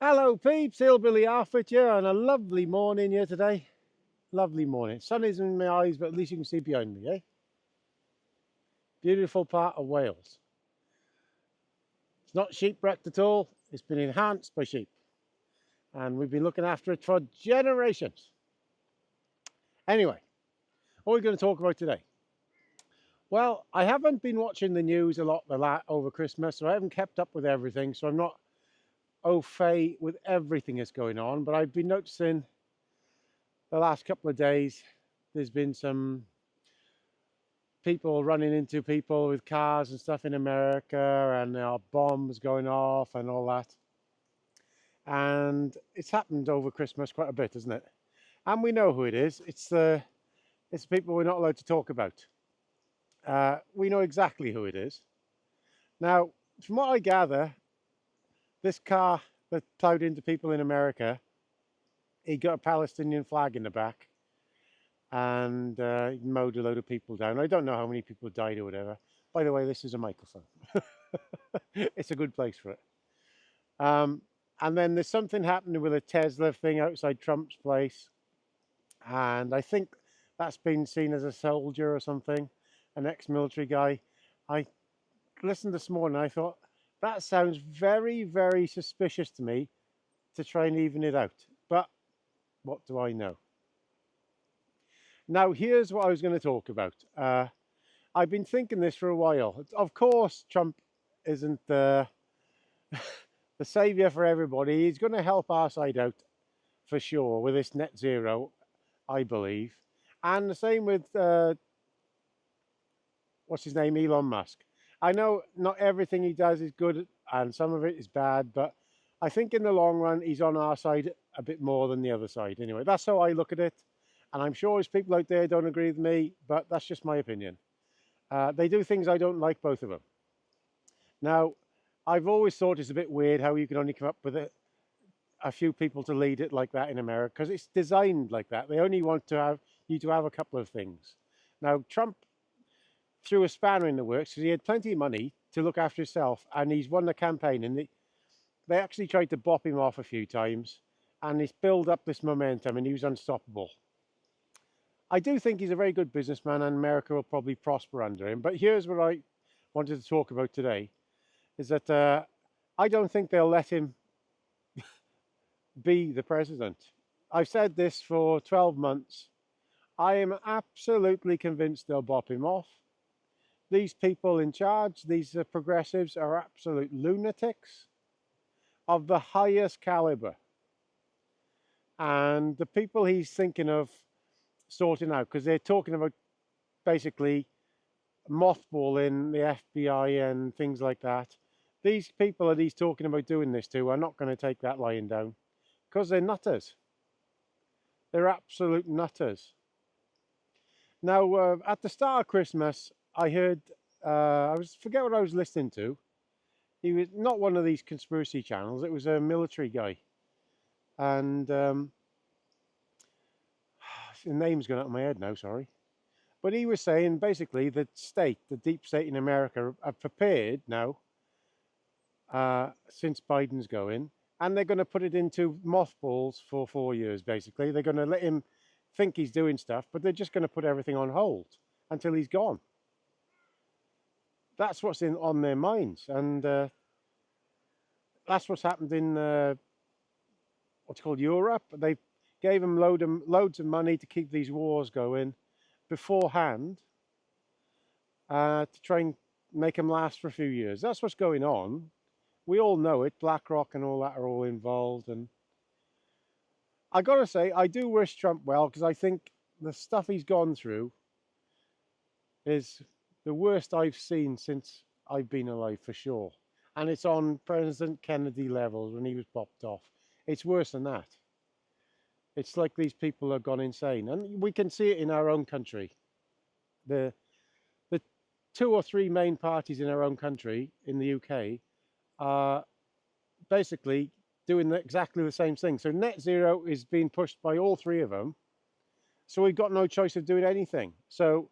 Hello peeps, Hillbilly Outfit here on a lovely morning here today. Lovely morning. Sun is in my eyes, but at least you can see behind me, eh? Beautiful part of Wales. It's not sheep-wrecked at all. It's been enhanced by sheep. And we've been looking after it for generations. Anyway, what are we going to talk about today? Well, I haven't been watching the news a lot over Christmas, so I haven't kept up with everything, so I'm not au fait with everything that's going on, but I've been noticing the last couple of days there's been some people running into people with cars and stuff in America, and there are bombs going off and all that. And it's happened over Christmas quite a bit, isn't it? And we know who it is. It's people we're not allowed to talk about. We know exactly who it is. Now, from what I gather, this car that plowed into people in America, he got a Palestinian flag in the back, and he mowed a load of people down. I don't know how many people died or whatever. By the way, this is a microphone. It's a good place for it. And then there's something happening with a Tesla thing outside Trump's place. And I think that's been seen as a soldier or something, an ex-military guy. I listened this morning, I thought, that sounds very, very suspicious to me to try and even it out. But what do I know? Now, here's what I was going to talk about. I've been thinking this for a while. Of course, Trump isn't the savior for everybody. He's going to help our side out for sure with this net zero, I believe. And the same with, what's his name, Elon Musk. I know not everything he does is good and some of it is bad, but I think in the long run, he's on our side a bit more than the other side. Anyway, that's how I look at it. And I'm sure there's people out there don't agree with me, but that's just my opinion. They do things I don't like, both of them. Now, I've always thought it's a bit weird how you can only come up with a few people to lead it like that in America, because it's designed like that. They only want to have you to have a couple of things. Now, Trump threw a spanner in the works because he had plenty of money to look after himself, and he's won the campaign, and they actually tried to bop him off a few times, and he's built up this momentum, and he was unstoppable. I do think he's a very good businessman, and America will probably prosper under him. But here's what I wanted to talk about today, is that I don't think they'll let him be the president. I've said this for 12 months. I am absolutely convinced they'll bop him off. These people in charge, these progressives, are absolute lunatics of the highest caliber. And the people he's thinking of sorting out, because they're talking about basically mothballing the FBI and things like that. These people that he's talking about doing this to are not going to take that lying down, because they're nutters. They're absolute nutters. Now, at the start of Christmas, I heard, forget what I was listening to. He was not one of these conspiracy channels. It was a military guy. And the name's gone out of my head now, sorry. But he was saying basically that the deep state in America, are prepared now, since Biden's going, and they're going to put it into mothballs for 4 years, basically. They're going to let him think he's doing stuff, but they're just going to put everything on hold until he's gone. That's what's on their minds, and that's what's happened in what's called Europe. They gave him loads of money to keep these wars going beforehand, to try and make them last for a few years. That's what's going on. We all know it. BlackRock and all that are all involved. And I got to say, I do wish Trump well, because I think the stuff he's gone through is the worst I've seen since I've been alive, for sure. And it's on President Kennedy levels when he was popped off. It's worse than that. It's like these people have gone insane. And we can see it in our own country. The 2 or 3 main parties in our own country, in the UK, are basically doing exactly the same thing. So net zero is being pushed by all 3 of them. So we've got no choice of doing anything. So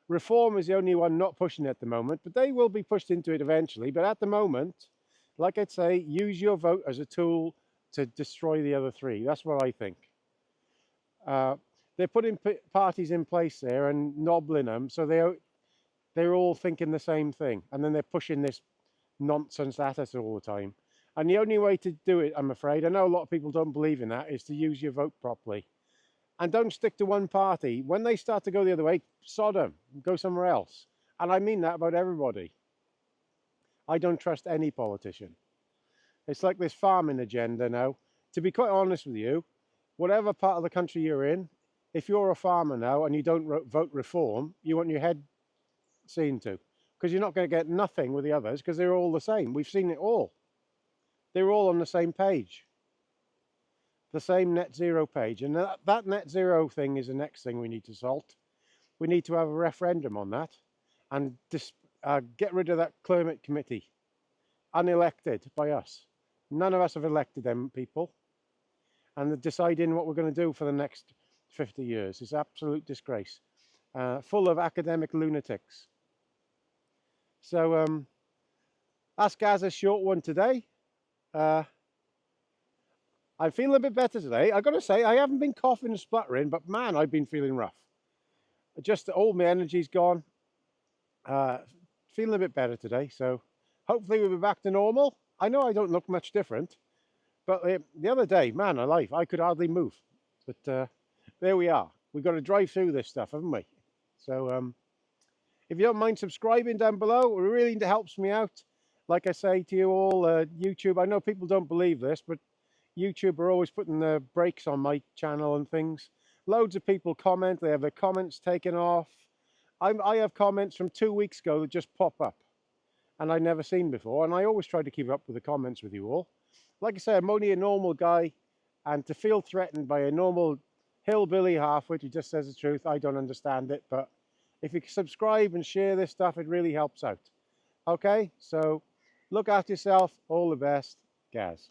Reform is the only one not pushing it at the moment, but they will be pushed into it eventually. But at the moment, like I'd say, use your vote as a tool to destroy the other three. That's what I think. They're putting parties in place there and nobbling them, so they're all thinking the same thing, and then they're pushing this nonsense at us all the time. And the only way to do it, I'm afraid, I know a lot of people don't believe in that, is to use your vote properly. And don't stick to one party. When they start to go the other way, sod them, go somewhere else. And I mean that about everybody. I don't trust any politician. It's like this farming agenda now. To be quite honest with you, whatever part of the country you're in, if you're a farmer now and you don't vote reform, you want your head seen to. Because you're not going to get nothing with the others, because they're all the same. We've seen it all. They're all on the same page. The same net zero page. And that net zero thing is the next thing we need to solve. We need to have a referendum on that and get rid of that climate committee, unelected by us. None of us have elected them people. And they're deciding what we're going to do for the next 50 years. It's an absolute disgrace. Full of academic lunatics. So that's Gaz's short one today. I'm feeling a bit better today. I've got to say, I haven't been coughing and spluttering, but man, I've been feeling rough. Just all my energy's gone. Feeling a bit better today, so hopefully we'll be back to normal. I know I don't look much different, but the other day, man alive, I could hardly move. But there we are. We've got to drive through this stuff, haven't we? So if you don't mind subscribing down below, it really helps me out. Like I say to you all, YouTube, I know people don't believe this, but YouTube are always putting the brakes on my channel and things. Loads of people comment, they have their comments taken off. I have comments from 2 weeks ago that just pop up and I've never seen before, and I always try to keep up with the comments with you all. Like I say, I'm only a normal guy, and to feel threatened by a normal hillbilly halfwit who just says the truth, I don't understand it, but if you subscribe and share this stuff, it really helps out. Okay, so look after yourself, all the best, Gaz.